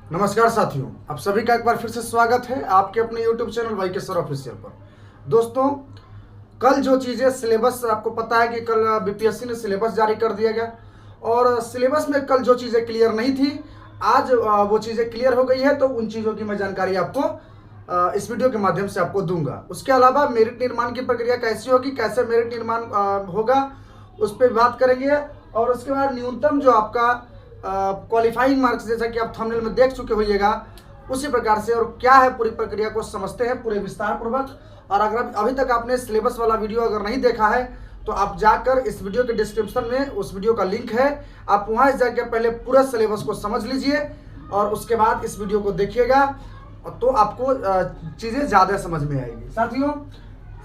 नमस्कार साथियों, आप सभी का एक बार फिर से स्वागत है आपके अपने YouTube चैनल वाई के सर ऑफिशियल पर। दोस्तों, कल जो चीज़ें सिलेबस, आपको पता है कि कल बीपीएससी ने सिलेबस जारी कर दिया गया और सिलेबस में कल जो चीज़ें क्लियर नहीं थी, आज वो चीज़ें क्लियर हो गई है। तो उन चीज़ों की मैं जानकारी आपको इस वीडियो के माध्यम से आपको दूंगा। उसके अलावा मेरिट निर्माण की प्रक्रिया कैसी होगी, कैसे मेरिट निर्माण होगा, उस पर बात करेंगे। और उसके बाद न्यूनतम जो आपका क्वालिफाइंग मार्क्स, जैसा कि आप थंबनेल में देख चुके होइएगा, उसी प्रकार से और क्या है पूरी प्रक्रिया को समझते हैं पूरे विस्तार पूर्वक। और अगर अभी तक आपने सिलेबस वाला वीडियो अगर नहीं देखा है तो आप जाकर इस वीडियो के डिस्क्रिप्शन में उस वीडियो का लिंक है, आप वहाँ जाकर पहले पूरा सिलेबस को समझ लीजिए और उसके बाद इस वीडियो को देखिएगा, तो आपको चीज़ें ज़्यादा समझ में आएगी। साथियों,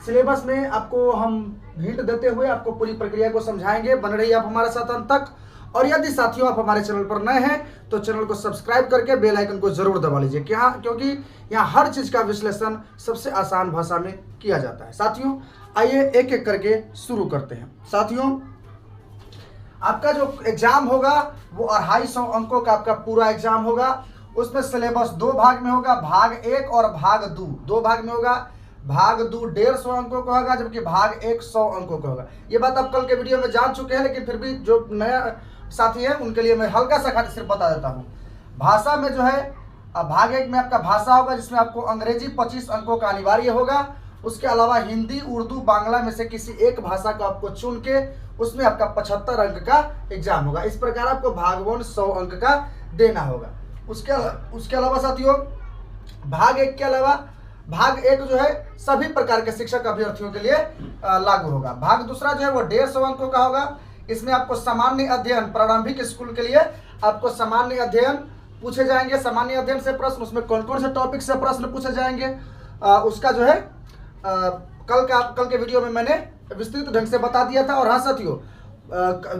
सिलेबस में आपको हम हिंट देते हुए आपको पूरी प्रक्रिया को समझाएंगे। बन रही आप हमारे साथ अंत तक। और यदि साथियों आप हमारे चैनल पर नए हैं तो चैनल को सब्सक्राइब करके बेल आइकन को जरूर दबा लीजिए, क्योंकि यहाँ हर चीज़ का विश्लेषण सबसे आसान भाषा में किया जाता है। साथियों, आइए एक एक करके शुरू करते हैं। साथियों, आपका जो एग्जाम होगा वो 250 अंकों का आपका पूरा एग्जाम होगा। उसमें सिलेबस दो भाग में होगा, भाग 1 और भाग 2। दो भाग में होगा। भाग 2 150 अंकों का होगा, जबकि भाग 1 100 अंकों का होगा। ये बात आप कल के वीडियो में जान चुके हैं, लेकिन फिर भी जो नया साथी है उनके लिए मैं हल्का सा सिर्फ बता देता हूँ। भाषा में जो है भाग 1 में आपका भाषा होगा, जिसमें आपको अंग्रेजी 25 अंकों का अनिवार्य होगा। उसके अलावा हिंदी, उर्दू, बांग्ला में से किसी एक भाषा को आपको चुन के उसमें आपका 75 अंक का एग्जाम होगा। इस प्रकार आपको भाग 1 100 अंक का देना होगा। उसके अलावा साथियों, भाग 1 के अलावा भाग 1 जो है सभी प्रकार के शिक्षक अभ्यर्थियों के लिए लागू होगा। भाग दूसरा जो है वो 150 अंकों का होगा। इसमें आपको सामान्य अध्ययन, प्रारंभिक स्कूल के लिए आपको सामान्य अध्ययन पूछे जाएंगे। सामान्य अध्ययन से प्रश्न, उसमें कौन कौन से टॉपिक से प्रश्न पूछे जाएंगे उसका जो है कल के वीडियो में मैंने विस्तृत ढंग से बता दिया था। और हाँ साथियों,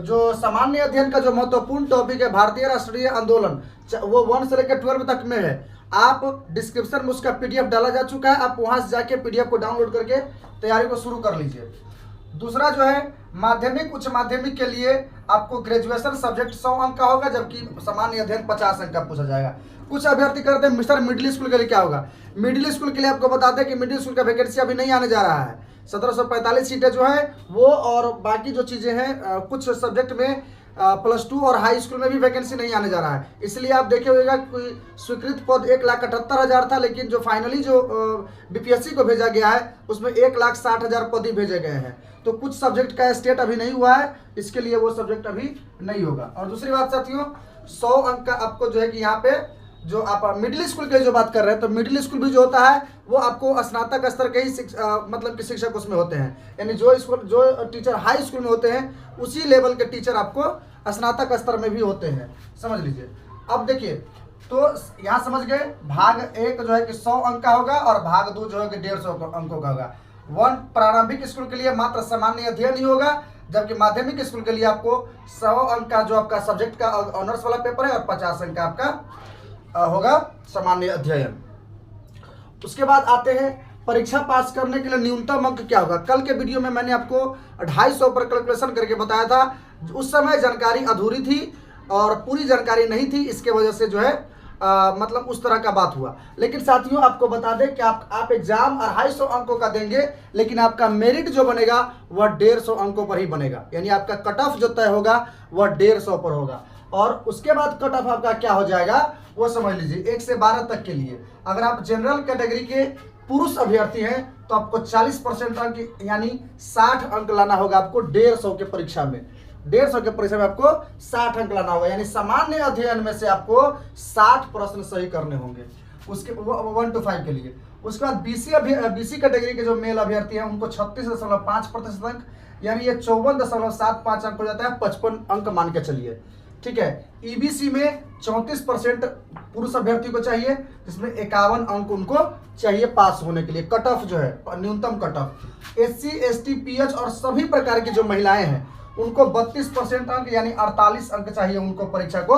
जो सामान्य अध्ययन का जो महत्वपूर्ण टॉपिक है भारतीय राष्ट्रीय आंदोलन, वो 1 से लेकर 12 तक में है। आप डिस्क्रिप्शन में उसका पीडीएफ डाला जा चुका है, आप वहां से जाके पीडीएफ को डाउनलोड करके तैयारी को शुरू कर लीजिए। दूसरा जो है माध्यमिक, उच्च माध्यमिक के लिए आपको ग्रेजुएशन सब्जेक्ट 100 अंक का होगा, जबकि सामान्य अध्ययन 50 अंक का पूछा जाएगा। कुछ अभ्यर्थी करते हैं मिस्टर मिडिल स्कूल के लिए क्या होगा। मिडिल स्कूल के लिए आपको बता दें कि मिडिल स्कूल का वैकेंसी अभी नहीं आने जा रहा है। 1745 सीटें जो है वो, और बाकी जो चीज़ें हैं कुछ सब्जेक्ट में +2 और हाई स्कूल में भी वैकेंसी नहीं आने जा रहा है। इसलिए आप देखे होगा कोई स्वीकृत पद 1,78,000 था, लेकिन जो फाइनली जो बीपीएससी को भेजा गया है उसमें 1,60,000 पद ही भेजे गए हैं। तो कुछ सब्जेक्ट का स्टेट अभी नहीं हुआ है, इसके लिए वो सब्जेक्ट अभी नहीं होगा। और दूसरी बात साथियों, 100 अंक का आपको जो है कि यहाँ पे जो आप मिडिल स्कूल के जो बात कर रहे हैं, तो मिडिल स्कूल भी जो होता है वो आपको स्नातक स्तर के ही मतलब कि शिक्षक उसमें होते हैं। यानी जो टीचर हाई स्कूल में होते हैं उसी लेवल के टीचर आपको स्नातक स्तर में भी होते हैं, समझ लीजिए। अब देखिए, तो यहाँ समझ गए, भाग 1 जो है कि 100 अंक का होगा और भाग 2 जो है कि 150 अंकों का होगा। 1 प्रारंभिक स्कूल के लिए मात्र सामान्य अध्ययन ही होगा, जबकि माध्यमिक स्कूल के लिए आपको 100 अंक का जो आपका सब्जेक्ट का ऑनर्स वाला पेपर है और 50 अंक का आपका होगा सामान्य अध्ययन। उसके बाद आते हैं परीक्षा पास करने के लिए न्यूनतम अंक क्या होगा। कल के वीडियो में मैंने आपको 250 पर कैलकुलेशन करके बताया था। उस समय जानकारी अधूरी थी और पूरी जानकारी नहीं थी, इसके वजह से जो है मतलब उस तरह का बात हुआ। लेकिन साथियों, आपको बता दें कि आप एग्जाम 250 अंकों का देंगे, लेकिन आपका मेरिट जो बनेगा वह 150 अंकों पर ही बनेगा। यानी आपका कट ऑफ जो तय होगा वह 150 पर होगा। और उसके बाद कट ऑफ आपका क्या हो जाएगा वो समझ लीजिए। 1 से 12 तक के लिए अगर आप जनरल कैटेगरी के पुरुष अभ्यर्थी हैं तो आपको 40% अंक यानी 60 अंक लाना होगा आपको 150 के परीक्षा में। 150 के परीक्षा में आपको 60 अंक लाना होगा, यानी सामान्य अध्ययन में से आपको 60 प्रश्न सही करने होंगे उसके 1 to 5 के लिए। उसके बाद बीसी कैटेगरी के जो मेल अभ्यर्थी हैं उनको 36.5% अंक, यानी ये 54.75 अंक हो जाता है, 55 अंक मान के चलिए, ठीक है। ईबीसी में 34% पुरुष अभ्यर्थी को चाहिए, जिसमें 51 अंक उनको चाहिए पास होने के लिए, कट ऑफ जो है न्यूनतम cut off. SC, ST, pH और सभी प्रकार की जो महिलाएं हैं उनको 32% अंक यानी 48 अंक चाहिए उनको परीक्षा को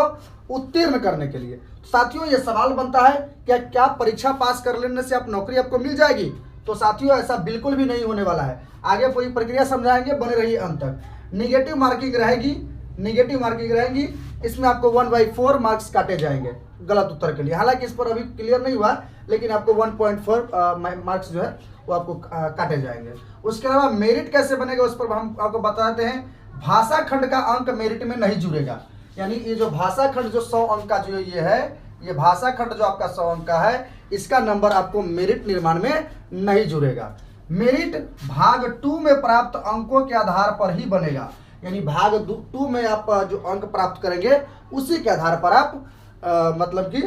उत्तीर्ण करने के लिए। साथियों, ये सवाल बनता है क्या परीक्षा पास कर लेने से आप नौकरी आपको मिल जाएगी? तो साथियों, ऐसा बिल्कुल भी नहीं होने वाला है। आगे पूरी प्रक्रिया समझाएंगे, बने रहिए अंत तक। निगेटिव मार्किंग रहेगी। निगेटिव मार्किंग रहेंगी। इसमें आपको 1/4 मार्क्स काटे जाएंगे गलत उत्तर के लिए। हालांकि इस पर अभी क्लियर नहीं हुआ, लेकिन आपको 1.4 मार्क्स जो है वो आपको काटे जाएंगे। उसके अलावा मेरिट कैसे बनेगा उस पर हम आपको बताते हैं। भाषा खंड का अंक मेरिट में नहीं जुड़ेगा, यानी ये जो भाषा खंड जो 100 अंक का जो ये है, ये भाषा खंड जो आपका 100 अंक का है, इसका नंबर आपको मेरिट निर्माण में नहीं जुड़ेगा। मेरिट भाग 2 में प्राप्त अंकों के आधार पर ही बनेगा, यानी भाग 2 में आप जो अंक प्राप्त करेंगे उसी के आधार पर आप मतलब कि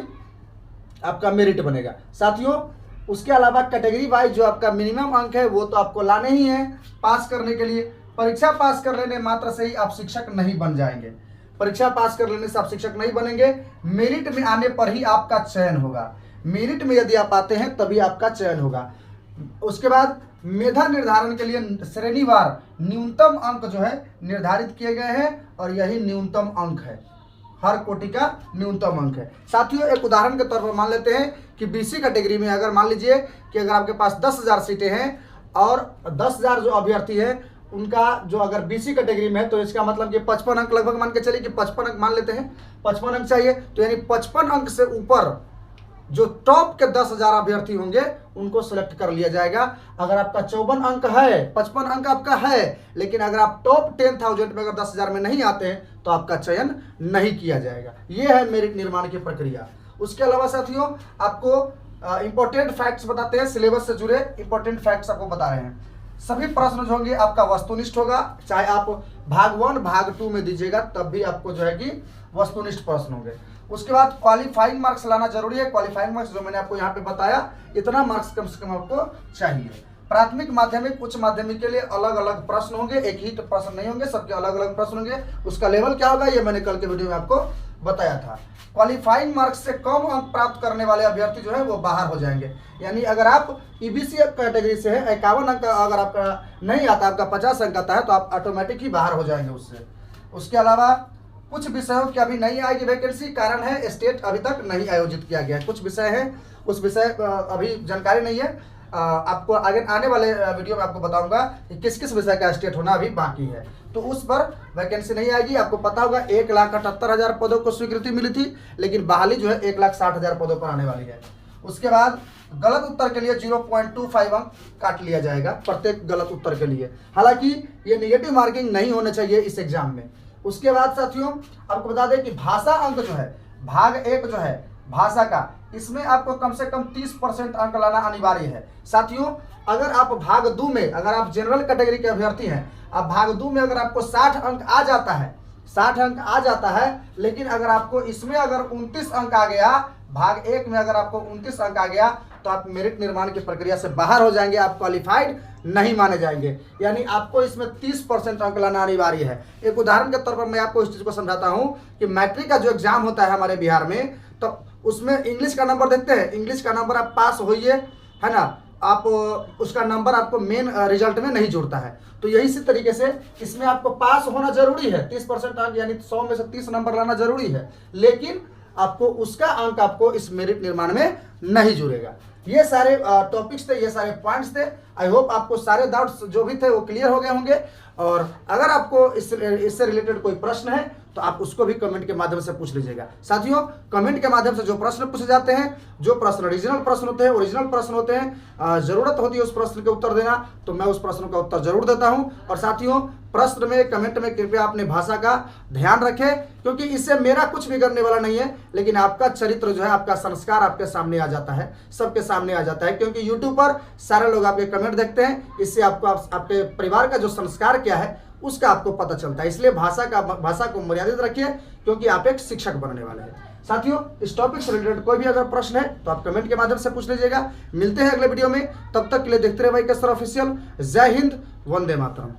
आपका मेरिट बनेगा साथियों। उसके अलावा कैटेगरी वाइज जो आपका मिनिमम अंक है वो तो आपको लाने ही है पास करने के लिए। परीक्षा पास कर लेने मात्र से ही आप शिक्षक नहीं बन जाएंगे, परीक्षा पास कर लेने से आप शिक्षक नहीं बनेंगे। मेरिट में आने पर ही आपका चयन होगा, मेरिट में यदि आप आते हैं तभी आपका चयन होगा। उसके बाद मेधा निर्धारण के लिए श्रेणीवार न्यूनतम अंक जो है निर्धारित किए गए हैं और यही न्यूनतम अंक है, हर कोटि का न्यूनतम अंक है साथियों। एक उदाहरण के तौर पर मान लेते हैं कि बीसी कैटेगरी में अगर मान लीजिए कि अगर आपके पास 10,000 सीटें हैं और 10,000 जो अभ्यर्थी हैं उनका जो अगर बीसी कैटेगरी में है, तो इसका मतलब कि 55 अंक लगभग मान के चलिए कि 55 अंक मान लेते हैं, 55 अंक चाहिए। तो यानी 55 अंक से ऊपर जो टॉप के 10,000 अभ्यर्थी होंगे उनको सिलेक्ट कर लिया जाएगा। अगर आपका 54 अंक है, 55 अंक आपका है, लेकिन अगर आप टॉप 10,000 में अगर 10,000 में नहीं आते हैं तो आपका चयन नहीं किया जाएगा। ये है मेरिट निर्माण की प्रक्रिया। उसके अलावा साथियों आपको इंपॉर्टेंट फैक्ट्स बताते हैं, सिलेबस से जुड़े इंपॉर्टेंट फैक्ट्स आपको बता रहे हैं। सभी प्रश्न जो होंगे आपका वस्तुनिष्ठ होगा, चाहे आप भाग 1 भाग 2 में दीजिएगा तब भी आपको जो है कि वस्तुनिष्ठ प्रश्न होंगे। उसके बाद क्वालिफाइंग मार्क्स लाना जरूरी है। क्वालिफाइंग मार्क्स जो मैंने आपको यहाँ पे बताया, इतना मार्क्स कम से कम आपको चाहिए। प्राथमिक माध्यमिक उच्च माध्यमिक के लिए अलग अलग प्रश्न होंगे, एक ही प्रश्न नहीं होंगे, सबके अलग अलग प्रश्न होंगे। उसका लेवल क्या होगा ये मैंने कल के वीडियो में आपको बताया था। क्वालिफाइंग मार्क्स से कम अंक प्राप्त करने वाले अभ्यर्थी जो है वो बाहर हो जाएंगे। यानी अगर आप ईबीसी कैटेगरी से है, 51 अंक अगर आपका नहीं आता, आपका 50 अंक आता है, तो आप ऑटोमेटिक ही बाहर हो जाएंगे उससे। उसके अलावा कुछ विषयों की अभी नहीं आएगी वैकेंसी, कारण है स्टेट अभी तक नहीं आयोजित किया गया है। कुछ विषय हैं, उस विषय अभी जानकारी नहीं है, आपको आगे आने वाले वीडियो में आपको बताऊंगा कि किस किस विषय का स्टेट होना अभी बाकी है, तो उस पर वैकेंसी नहीं आएगी। आपको पता होगा 1,78,000 पदों को स्वीकृति मिली थी, लेकिन बहाली जो है 1,60,000 पदों पर आने वाली है। उसके बाद गलत उत्तर के लिए 0.25 अंक काट लिया जाएगा प्रत्येक गलत उत्तर के लिए। हालांकि ये निगेटिव मार्किंग नहीं होने चाहिए इस एग्जाम में। उसके बाद साथियों आपको बता दें कि भाषा अंक जो है, भाग 1 जो है भाषा का, इसमें आपको कम से कम 30% अंक लाना अनिवार्य है साथियों। अगर आप भाग 2 में, अगर आप जनरल कैटेगरी के अभ्यर्थी हैं, आप भाग 2 में अगर आपको 60 अंक आ जाता है, 60 अंक आ जाता है, लेकिन अगर आपको इसमें अगर 29 अंक आ गया, भाग 1 में अगर आपको 29 अंक आ गया, तो आप मेरिट निर्माण की प्रक्रिया से बाहर हो जाएंगे, आप क्वालिफाइड नहीं माने जाएंगे। यानी आपको इसमें 30% अंक लाना अनिवार्य है। एक उदाहरण के तौर पर मैं आपको इस चीज को समझाता हूं कि मैट्रिक का जो एग्जाम होता है हमारे बिहार में, तो उसमें इंग्लिश का नंबर देखते हैं, इंग्लिश का नंबर आप पास होइए, है ना, आप उसका नंबर आपको मेन रिजल्ट में नहीं जुड़ता है। तो यही इसी तरीके से इसमें आपको पास होना जरूरी है, 30% अंक यानी 100 में से 30 नंबर लाना जरूरी है, लेकिन आपको उसका अंक आपको इस मेरिट निर्माण में नहीं जुड़ेगा। ये सारे टॉपिक्स थे, ये सारे पॉइंट्स थे। आई होप आपको सारे डाउट्स जो भी थे वो क्लियर हो गए होंगे। और अगर आपको इससे रिलेटेड कोई प्रश्न है तो आप उसको भी कमेंट के माध्यम से पूछ लीजिएगा साथियों। कमेंट के माध्यम से जो प्रश्न पूछे जाते हैं, जो प्रश्न ओरिजिनल प्रश्न होते हैं, ओरिजिनल प्रश्न होते हैं, जरूरत होती है उस प्रश्न के उत्तर देना, तो मैं उस प्रश्न का उत्तर जरूर देता हूं। और साथियों प्रश्न में, कमेंट में कृपया अपने भाषा का ध्यान रखें, क्योंकि इससे मेरा कुछ बिगड़ने वाला नहीं है, लेकिन आपका चरित्र जो है, आपका संस्कार आपके सामने आ जाता है, सबके सामने आ जाता है, क्योंकि यूट्यूब पर सारे लोग आपके कमेंट देखते हैं। इससे आपको आपके परिवार का जो संस्कार क्या है उसका आपको पता चलता है। इसलिए भाषा को मर्यादित रखिए, क्योंकि आप एक शिक्षक बनने वाले हैं साथियों। इस टॉपिक से रिलेटेड कोई भी अगर प्रश्न है तो आप कमेंट के माध्यम से पूछ लीजिएगा। मिलते हैं अगले वीडियो में, तब तक के लिए देखते रहे वाई के सर ऑफिशियल। जय हिंद, वंदे मातरम।